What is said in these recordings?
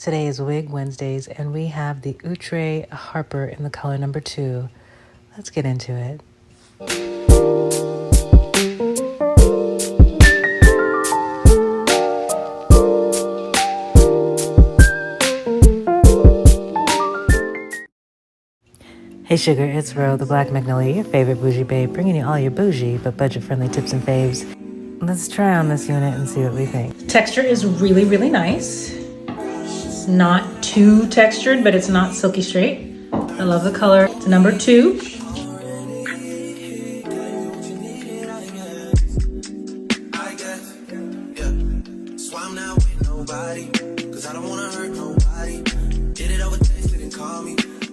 Today is Wig Wednesdays, and we have the Outre Harper in the color number 2. Let's get into it. Hey sugar, it's Ro, the Black Magnolia, your favorite bougie babe, bringing you all your bougie but budget-friendly tips and faves. Let's try on this unit and see what we think. Texture is really, really nice. It's not too textured, but it's not silky straight. I love the color. It's number 2.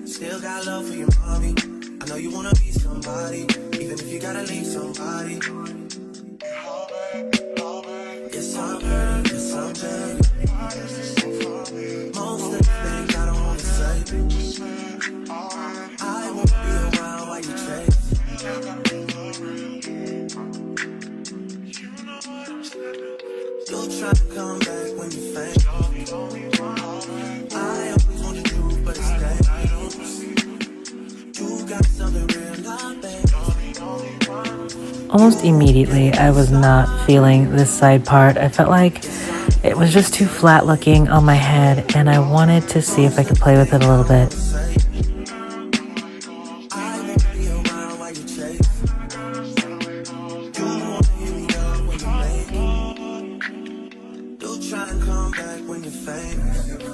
Still got love for your mommy. I know you wanna be somebody, even if you gotta leave somebody. Yes, I'm hurt, yes, I'm hurt. Most of the things I don't wanna say. I won't be around while you chase. You'll try to come back when you faint. I always want the truth, but it's dangerous. Almost immediately, I was not feeling this side part. I felt like it was just too flat looking on my head, and I wanted to see if I could play with it a little bit.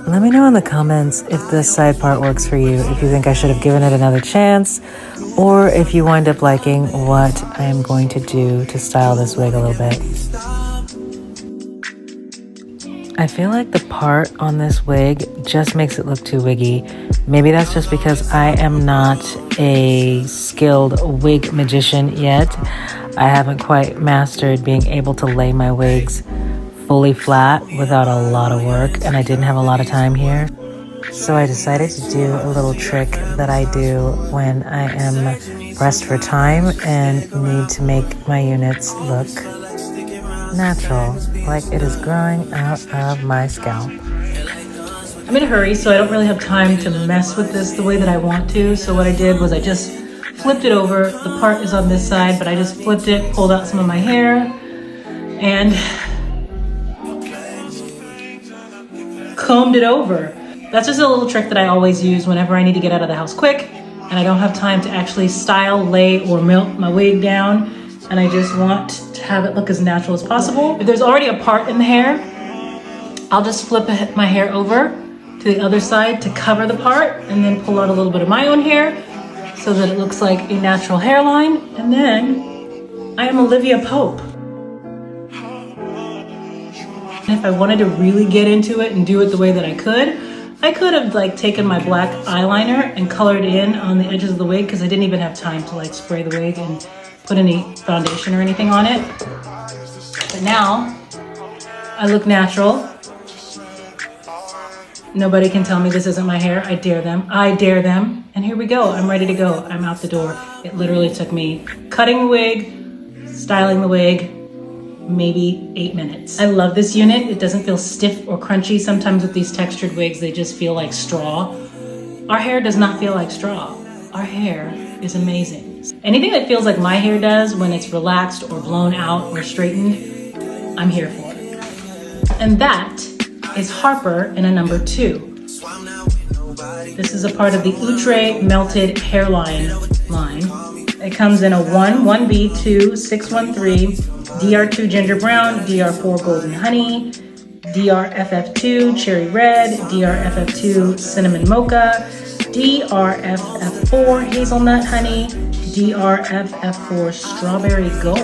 Let me know in the comments if this side part works for you, if you think I should have given it another chance, or if you wind up liking what I am going to do to style this wig a little bit. I feel like the part on this wig just makes it look too wiggy. Maybe that's just because I am not a skilled wig magician yet. I haven't quite mastered being able to lay my wigs fully flat without a lot of work, and I didn't have a lot of time here. So I decided to do a little trick that I do when I am pressed for time and need to make my units look natural, like it is growing out of my scalp. I'm in a hurry, so I don't really have time to mess with this the way that I want to. So what I did was I just flipped it over. The part is on this side, but I just flipped it, pulled out some of my hair, and combed it over. That's just a little trick that I always use whenever I need to get out of the house quick and I don't have time to actually style, lay, or melt my wig down, and I just want to have it look as natural as possible. If there's already a part in the hair, I'll just flip my hair over to the other side to cover the part and then pull out a little bit of my own hair so that it looks like a natural hairline, and then I am Olivia Pope. If I wanted to really get into it and do it the way that I could have like taken my black eyeliner and colored in on the edges of the wig, because I didn't even have time to like spray the wig and put any foundation or anything on it. But now I look natural. Nobody can tell me this isn't my hair. I dare them. I dare them. And here we go. I'm ready to go. I'm out the door. It literally took me cutting the wig, styling the wig, maybe 8 minutes. I love this unit. It doesn't feel stiff or crunchy. Sometimes with these textured wigs, they just feel like straw. Our hair does not feel like straw. Our hair is amazing. Anything that feels like my hair does when it's relaxed or blown out or straightened, I'm here for it. And that is Harper in a number 2. This is a part of the Outre melted hairline line. It comes in a 1B, 2, 613, DR2 ginger brown, DR4 golden honey, DRFF2 cherry red, DRFF2 cinnamon mocha, DRFF4 hazelnut honey, DRFF4 strawberry gold.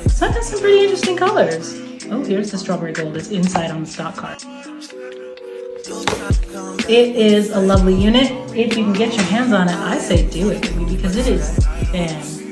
So that has some pretty interesting colors. Oh, here's the strawberry gold. It's inside on the stock card. It is a lovely unit. If you can get your hands on it, I say do it, baby, because it is fantastic.